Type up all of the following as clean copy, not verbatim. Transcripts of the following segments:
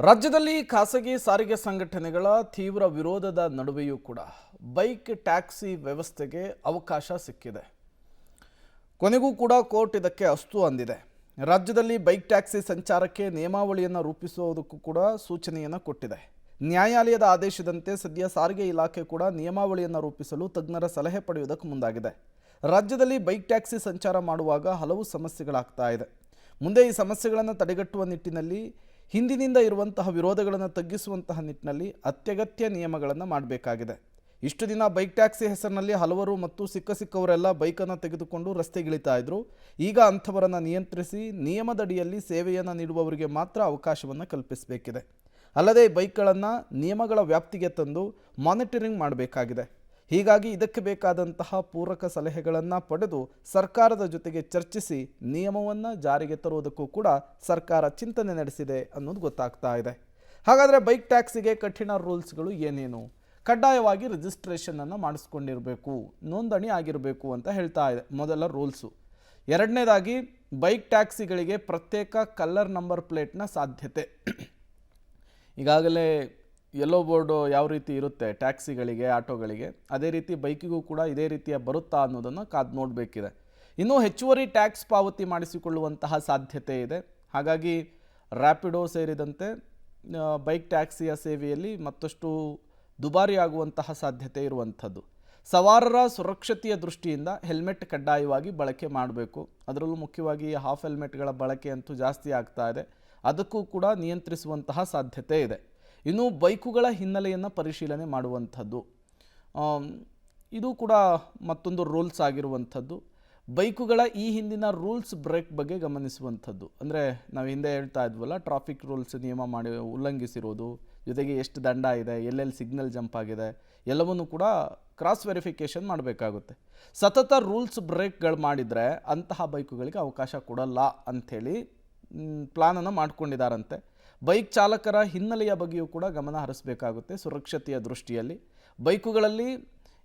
ರಾಜ್ಯದಲ್ಲಿ ಖಾಸಗಿ ಸಾರಿಗೆ ಸಂಘಟನೆಗಳ ತೀವ್ರ ವಿರೋಧದ ನಡುವೆಯೂ ಕೂಡ ಬೈಕ್ ಟ್ಯಾಕ್ಸಿ ವ್ಯವಸ್ಥೆಗೆ ಅವಕಾಶ ಸಿಕ್ಕಿದೆ. ಕೊನೆಗೂ ಕೂಡ ಕೋರ್ಟ್ ಇದಕ್ಕೆ ಅಸ್ತು ಅಂದಿದೆ. ರಾಜ್ಯದಲ್ಲಿ ಬೈಕ್ ಟ್ಯಾಕ್ಸಿ ಸಂಚಾರಕ್ಕೆ ನಿಯಮಾವಳಿಯನ್ನು ರೂಪಿಸುವುದಕ್ಕೂ ಕೂಡ ಸೂಚನೆಯನ್ನು ಕೊಟ್ಟಿದೆ. ನ್ಯಾಯಾಲಯದ ಆದೇಶದಂತೆ ಸದ್ಯ ಸಾರಿಗೆ ಇಲಾಖೆ ಕೂಡ ನಿಯಮಾವಳಿಯನ್ನು ರೂಪಿಸಲು ತಜ್ಞರ ಸಲಹೆ ಪಡೆಯುವುದಕ್ಕೆ ಮುಂದಾಗಿದೆ. ರಾಜ್ಯದಲ್ಲಿ ಬೈಕ್ ಟ್ಯಾಕ್ಸಿ ಸಂಚಾರ ಮಾಡುವಾಗ ಹಲವು ಸಮಸ್ಯೆಗಳಾಗ್ತಾ ಇದೆ. ಮುಂದೆ ಈ ಸಮಸ್ಯೆಗಳನ್ನು ತಡೆಗಟ್ಟುವ ನಿಟ್ಟಿನಲ್ಲಿ ಹಿಂದಿನಿಂದ ಇರುವಂತಹ ವಿರೋಧಗಳನ್ನು ತಗ್ಗಿಸುವಂತಹ ನಿಟ್ಟಿನಲ್ಲಿ ಅತ್ಯಗತ್ಯ ನಿಯಮಗಳನ್ನು ಮಾಡಬೇಕಾಗಿದೆ. ಇಷ್ಟು ದಿನ ಬೈಕ್ ಟ್ಯಾಕ್ಸಿ ಹೆಸರಿನಲ್ಲಿ ಹಲವರು ಮತ್ತು ಸಿಕ್ಕವರೆಲ್ಲ ಬೈಕನ್ನು ತೆಗೆದುಕೊಂಡು ರಸ್ತೆಗಿಳಿತಾ ಇದ್ರು. ಈಗ ಅಂಥವರನ್ನು ನಿಯಂತ್ರಿಸಿ ನಿಯಮದಡಿಯಲ್ಲಿ ಸೇವೆಯನ್ನು ನೀಡುವವರಿಗೆ ಮಾತ್ರ ಅವಕಾಶವನ್ನು ಕಲ್ಪಿಸಬೇಕಿದೆ. ಅಲ್ಲದೆ ಬೈಕ್ಗಳನ್ನು ನಿಯಮಗಳ ವ್ಯಾಪ್ತಿಗೆ ತಂದು ಮಾನಿಟರಿಂಗ್ ಮಾಡಬೇಕಾಗಿದೆ. ಹೀಗಾಗಿ ಇದಕ್ಕೆ ಬೇಕಾದಂತಹ ಪೂರಕ ಸಲಹೆಗಳನ್ನು ಪಡೆದು ಸರ್ಕಾರದ ಜೊತೆಗೆ ಚರ್ಚಿಸಿ ನಿಯಮವನ್ನು ಜಾರಿಗೆ ತರುವುದಕ್ಕೂ ಕೂಡ ಸರ್ಕಾರ ಚಿಂತನೆ ನಡೆಸಿದೆ ಅನ್ನೋದು ಗೊತ್ತಾಗ್ತಾ ಇದೆ. ಹಾಗಾದರೆ ಬೈಕ್ ಟ್ಯಾಕ್ಸಿಗೆ ಕಠಿಣ ರೂಲ್ಸ್ಗಳು ಏನೇನು? ಕಡ್ಡಾಯವಾಗಿ ರಿಜಿಸ್ಟ್ರೇಷನನ್ನು ಮಾಡಿಸ್ಕೊಂಡಿರಬೇಕು, ನೋಂದಣಿ ಆಗಿರಬೇಕು ಅಂತ ಹೇಳ್ತಾ ಇದೆ ಮೊದಲ ರೂಲ್ಸು. ಎರಡನೇದಾಗಿ ಬೈಕ್ ಟ್ಯಾಕ್ಸಿಗಳಿಗೆ ಪ್ರತ್ಯೇಕ ಕಲರ್ ನಂಬರ್ ಪ್ಲೇಟ್ನ ಸಾಧ್ಯತೆ. ಈಗಾಗಲೇ ಯೆಲ್ಲೋ ಬೋರ್ಡು ಯಾವ ರೀತಿ ಇರುತ್ತೆ ಟ್ಯಾಕ್ಸಿಗಳಿಗೆ, ಆಟೋಗಳಿಗೆ, ಅದೇ ರೀತಿ ಬೈಕಿಗೂ ಕೂಡ ಇದೇ ರೀತಿಯ ಬರುತ್ತಾ ಅನ್ನೋದನ್ನು ಕಾದು ನೋಡಬೇಕಿದೆ. ಇನ್ನೂ ಹೆಚ್ಚುವರಿ ಟ್ಯಾಕ್ಸ್ ಪಾವತಿ ಮಾಡಿಸಿಕೊಳ್ಳುವಂತಹ ಸಾಧ್ಯತೆ ಇದೆ. ಹಾಗಾಗಿ ರ್ಯಾಪಿಡೋ ಸೇರಿದಂತೆ ಬೈಕ್ ಟ್ಯಾಕ್ಸಿಯ ಸೇವೆಯಲ್ಲಿ ಮತ್ತಷ್ಟು ದುಬಾರಿಯಾಗುವಂತಹ ಸಾಧ್ಯತೆ ಇರುವಂಥದ್ದು. ಸವಾರರ ಸುರಕ್ಷತೆಯ ದೃಷ್ಟಿಯಿಂದ ಹೆಲ್ಮೆಟ್ ಕಡ್ಡಾಯವಾಗಿ ಬಳಕೆ ಮಾಡಬೇಕು. ಅದರಲ್ಲೂ ಮುಖ್ಯವಾಗಿ ಹಾಫ್ ಹೆಲ್ಮೆಟ್ಗಳ ಬಳಕೆ ಅಂತೂ ಜಾಸ್ತಿ ಆಗ್ತಾ ಇದೆ. ಅದಕ್ಕೂ ಕೂಡ ನಿಯಂತ್ರಿಸುವಂತಹ ಸಾಧ್ಯತೆ ಇದೆ. ಇನ್ನು ಬೈಕುಗಳ ಹಿನ್ನೆಲೆಯನ್ನು ಪರಿಶೀಲನೆ ಮಾಡುವಂಥದ್ದು, ಇದು ಕೂಡ ಮತ್ತೊಂದು ರೂಲ್ಸ್ ಆಗಿರುವಂಥದ್ದು. ಬೈಕುಗಳ ಈ ಹಿಂದಿನ ರೂಲ್ಸ್ ಬ್ರೇಕ್ ಬಗ್ಗೆ ಗಮನಿಸುವಂಥದ್ದು. ಅಂದರೆ ನಾವು ಹಿಂದೆ ಹೇಳ್ತಾ ಇದ್ವಲ್ಲ, ಟ್ರಾಫಿಕ್ ರೂಲ್ಸ್ ನಿಯಮ ಮಾಡಿ ಉಲ್ಲಂಘಿಸಿರೋದು, ಜೊತೆಗೆ ಎಷ್ಟು ದಂಡ ಇದೆ, ಎಲ್ಲೆಲ್ಲಿ ಸಿಗ್ನಲ್ ಜಂಪ್ ಆಗಿದೆ, ಎಲ್ಲವನ್ನೂ ಕೂಡ ಕ್ರಾಸ್ ವೆರಿಫಿಕೇಷನ್ ಮಾಡಬೇಕಾಗುತ್ತೆ. ಸತತ ರೂಲ್ಸ್ ಬ್ರೇಕ್ಗಳು ಮಾಡಿದರೆ ಅಂತಹ ಬೈಕುಗಳಿಗೆ ಅವಕಾಶ ಕೊಡಲ್ಲ ಅಂಥೇಳಿ ಪ್ಲಾನನ್ನು ಮಾಡ್ಕೊಂಡಿದ್ದಾರಂತೆ. ಬೈಕ್ ಚಾಲಕರ ಹಿನ್ನೆಲೆಯ ಬಗ್ಗೆಯೂ ಕೂಡ ಗಮನ ಹರಿಸಬೇಕಾಗುತ್ತೆ. ಸುರಕ್ಷತೆಯ ದೃಷ್ಟಿಯಲ್ಲಿ ಬೈಕುಗಳಲ್ಲಿ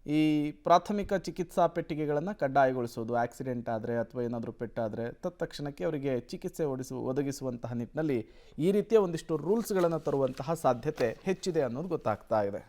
ಈ ಪ್ರಾಥಮಿಕ ಚಿಕಿತ್ಸಾ ಪೆಟ್ಟಿಗೆಗಳನ್ನು ಕಡ್ಡಾಯಗೊಳಿಸೋದು, ಆಕ್ಸಿಡೆಂಟ್ ಆದರೆ ಅಥವಾ ಏನಾದರೂ ಪೆಟ್ಟಾದರೆ ತತ್ಕ್ಷಣಕ್ಕೆ ಅವರಿಗೆ ಚಿಕಿತ್ಸೆ ಒದಗಿಸುವಂತಹ ನಿಟ್ಟಿನಲ್ಲಿ ಈ ರೀತಿಯ ಒಂದಿಷ್ಟು ರೂಲ್ಸ್ಗಳನ್ನು ತರುವಂತಹ ಸಾಧ್ಯತೆ ಹೆಚ್ಚಿದೆ ಅನ್ನೋದು ಗೊತ್ತಾಗ್ತಾ ಇದೆ.